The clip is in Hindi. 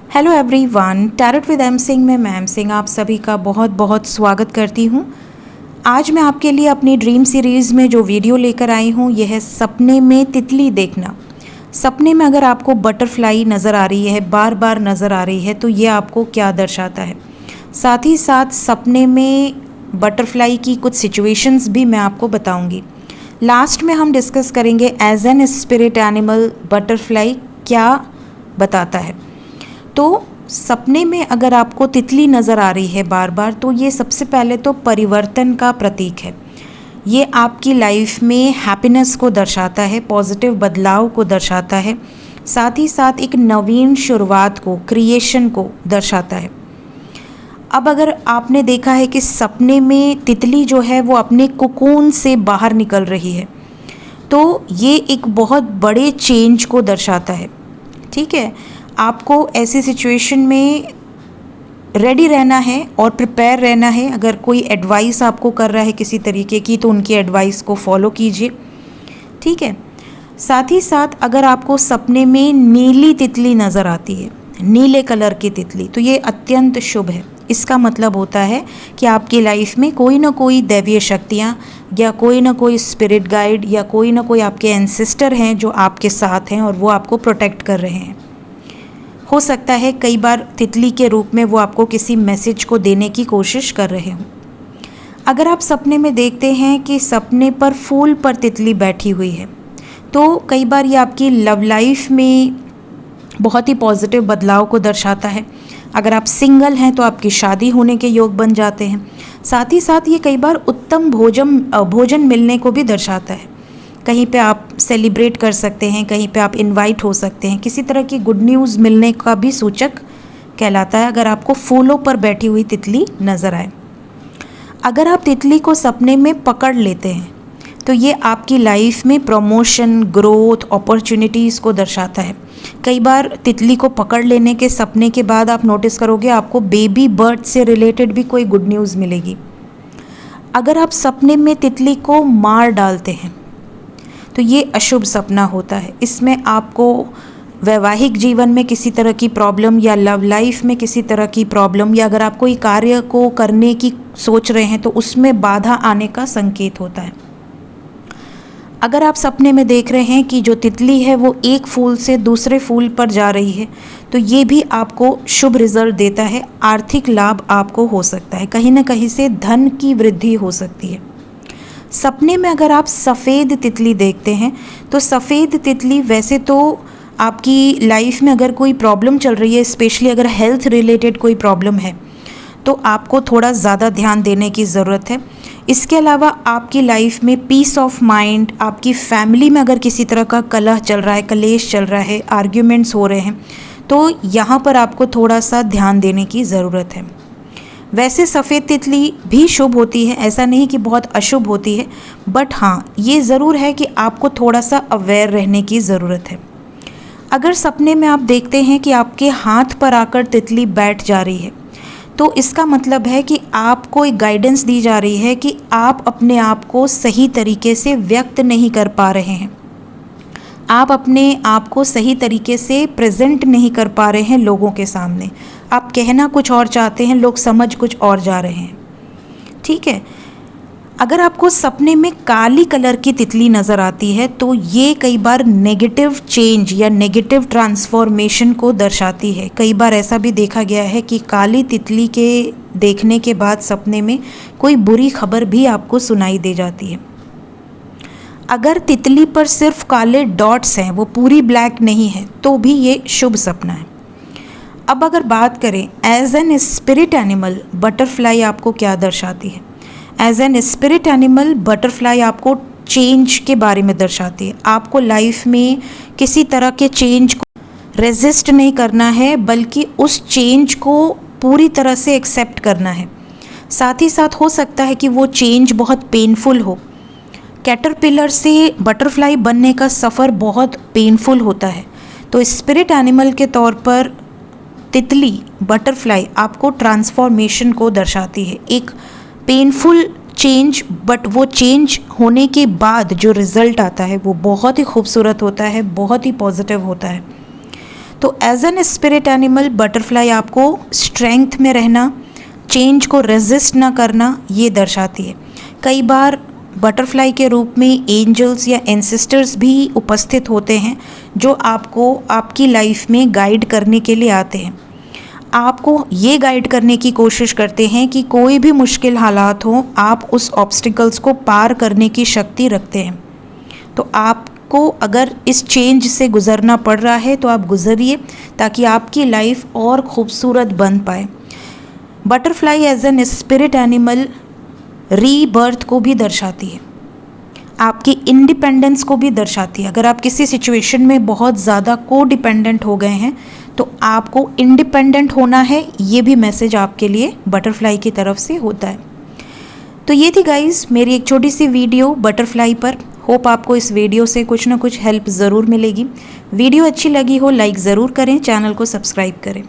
Hello everyone, tarot with M Singh में मैम सिंह आप सभी का बहुत बहुत स्वागत करती हूँ। आज मैं आपके लिए अपनी ड्रीम सीरीज़ में जो वीडियो लेकर आई हूँ यह है सपने में तितली देखना। सपने में अगर आपको बटरफ्लाई नज़र आ रही है, बार बार नज़र आ रही है, तो ये आपको क्या दर्शाता है। साथ ही साथ सपने में बटरफ्लाई की कुछ सिचुएशंस भी मैं आपको बताऊँगी। लास्ट में हम डिस्कस करेंगे as an spirit animal butterfly क्या बताता है। तो सपने में अगर आपको तितली नज़र आ रही है बार बार, तो ये सबसे पहले तो परिवर्तन का प्रतीक है। ये आपकी लाइफ में हैप्पीनेस को दर्शाता है, पॉजिटिव बदलाव को दर्शाता है, साथ ही साथ एक नवीन शुरुआत को, क्रिएशन को दर्शाता है। अब अगर आपने देखा है कि सपने में तितली जो है वो अपने कोकून से बाहर निकल रही है, तो ये एक बहुत बड़े चेंज को दर्शाता है। ठीक है, आपको ऐसी सिचुएशन में रेडी रहना है और प्रिपेयर रहना है। अगर कोई एडवाइस आपको कर रहा है किसी तरीके की, तो उनकी एडवाइस को फॉलो कीजिए। ठीक है, साथ ही साथ अगर आपको सपने में नीली तितली नज़र आती है, नीले कलर की तितली, तो ये अत्यंत शुभ है। इसका मतलब होता है कि आपकी लाइफ में कोई ना कोई दैवीय शक्तियाँ या कोई ना कोई स्पिरिट गाइड या कोई ना कोई आपके एंसेस्टर हैं जो आपके साथ हैं और वो आपको प्रोटेक्ट कर रहे हैं। हो सकता है कई बार तितली के रूप में वो आपको किसी मैसेज को देने की कोशिश कर रहे हों। अगर आप सपने में देखते हैं कि सपने पर फूल पर तितली बैठी हुई है, तो कई बार ये आपकी लव लाइफ में बहुत ही पॉजिटिव बदलाव को दर्शाता है। अगर आप सिंगल हैं तो आपकी शादी होने के योग बन जाते हैं। साथ ही साथ ये कई बार उत्तम भोजन मिलने को भी दर्शाता है। कहीं पे आप सेलिब्रेट कर सकते हैं, कहीं पे आप इनवाइट हो सकते हैं, किसी तरह की गुड न्यूज़ मिलने का भी सूचक कहलाता है अगर आपको फूलों पर बैठी हुई तितली नज़र आए। अगर आप तितली को सपने में पकड़ लेते हैं तो ये आपकी लाइफ में प्रमोशन, ग्रोथ, अपॉर्चुनिटीज़ को दर्शाता है। कई बार तितली को पकड़ लेने के सपने के बाद आप नोटिस करोगे आपको बेबी बर्थ से रिलेटेड भी कोई गुड न्यूज़ मिलेगी। अगर आप सपने में तितली को मार डालते हैं तो ये अशुभ सपना होता है। इसमें आपको वैवाहिक जीवन में किसी तरह की प्रॉब्लम या लव लाइफ में किसी तरह की प्रॉब्लम, या अगर आप कोई कार्य को करने की सोच रहे हैं तो उसमें बाधा आने का संकेत होता है। अगर आप सपने में देख रहे हैं कि जो तितली है वो एक फूल से दूसरे फूल पर जा रही है, तो ये भी आपको शुभ रिजल्ट देता है। आर्थिक लाभ आपको हो सकता है, कहीं ना कहीं से धन की वृद्धि हो सकती है। सपने में अगर आप सफ़ेद तितली देखते हैं तो सफ़ेद तितली वैसे तो आपकी लाइफ में अगर कोई प्रॉब्लम चल रही है, स्पेशली अगर हेल्थ रिलेटेड कोई प्रॉब्लम है, तो आपको थोड़ा ज़्यादा ध्यान देने की ज़रूरत है। इसके अलावा आपकी लाइफ में पीस ऑफ माइंड, आपकी फैमिली में अगर किसी तरह का कलह चल रहा है, कलेश चल रहा है, आर्ग्यूमेंट्स हो रहे हैं, तो यहाँ पर आपको थोड़ा सा ध्यान देने की ज़रूरत है। वैसे सफ़ेद तितली भी शुभ होती है, ऐसा नहीं कि बहुत अशुभ होती है, बट हाँ ये ज़रूर है कि आपको थोड़ा सा अवेयर रहने की ज़रूरत है। अगर सपने में आप देखते हैं कि आपके हाथ पर आकर तितली बैठ जा रही है, तो इसका मतलब है कि आपको एक गाइडेंस दी जा रही है कि आप अपने आप को सही तरीके से व्यक्त नहीं कर पा रहे हैं, आप अपने आप को सही तरीके से प्रेजेंट नहीं कर पा रहे हैं लोगों के सामने। आप कहना कुछ और चाहते हैं, लोग समझ कुछ और जा रहे हैं। ठीक है, अगर आपको सपने में काली कलर की तितली नज़र आती है तो ये कई बार नेगेटिव चेंज या नेगेटिव ट्रांसफॉर्मेशन को दर्शाती है। कई बार ऐसा भी देखा गया है कि काली तितली के देखने के बाद सपने में कोई बुरी खबर भी आपको सुनाई दे जाती है। अगर तितली पर सिर्फ काले डॉट्स हैं, वो पूरी ब्लैक नहीं है, तो भी ये शुभ सपना है। अब अगर बात करें as an spirit animal butterfly आपको क्या दर्शाती है। As an spirit animal butterfly आपको चेंज के बारे में दर्शाती है। आपको लाइफ में किसी तरह के चेंज को रेजिस्ट नहीं करना है, बल्कि उस चेंज को पूरी तरह से एक्सेप्ट करना है। साथ ही साथ हो सकता है कि वो चेंज बहुत पेनफुल हो। कैटरपिलर से बटरफ्लाई बनने का सफ़र बहुत पेनफुल होता है, तो स्पिरिट एनिमल के तौर पर तितली, बटरफ्लाई आपको ट्रांसफॉर्मेशन को दर्शाती है। एक पेनफुल चेंज, बट वो चेंज होने के बाद जो रिज़ल्ट आता है वो बहुत ही खूबसूरत होता है, बहुत ही पॉजिटिव होता है। तो as an spirit animal butterfly आपको स्ट्रेंथ में रहना, चेंज को रेजिस्ट ना करना ये दर्शाती है। कई बार बटरफ्लाई के रूप में एंजल्स या एंसेस्टर्स भी उपस्थित होते हैं जो आपको आपकी लाइफ में गाइड करने के लिए आते हैं। आपको ये गाइड करने की कोशिश करते हैं कि कोई भी मुश्किल हालात हो, आप उस ऑब्स्टिकल्स को पार करने की शक्ति रखते हैं। तो आपको अगर इस चेंज से गुज़रना पड़ रहा है तो आप गुज़रिए, ताकि आपकी लाइफ और खूबसूरत बन पाए। Butterfly as an spirit animal rebirth को भी दर्शाती है, आपकी इंडिपेंडेंस को भी दर्शाती है। अगर आप किसी सिचुएशन में बहुत ज़्यादा को डिपेंडेंट हो गए हैं तो आपको इंडिपेंडेंट होना है, ये भी मैसेज आपके लिए बटरफ्लाई की तरफ से होता है। तो ये थी गाइस मेरी एक छोटी सी वीडियो बटरफ्लाई पर। होप आपको इस वीडियो से कुछ ना कुछ हेल्प ज़रूर मिलेगी। वीडियो अच्छी लगी हो लाइक ज़रूर करें, चैनल को सब्सक्राइब करें।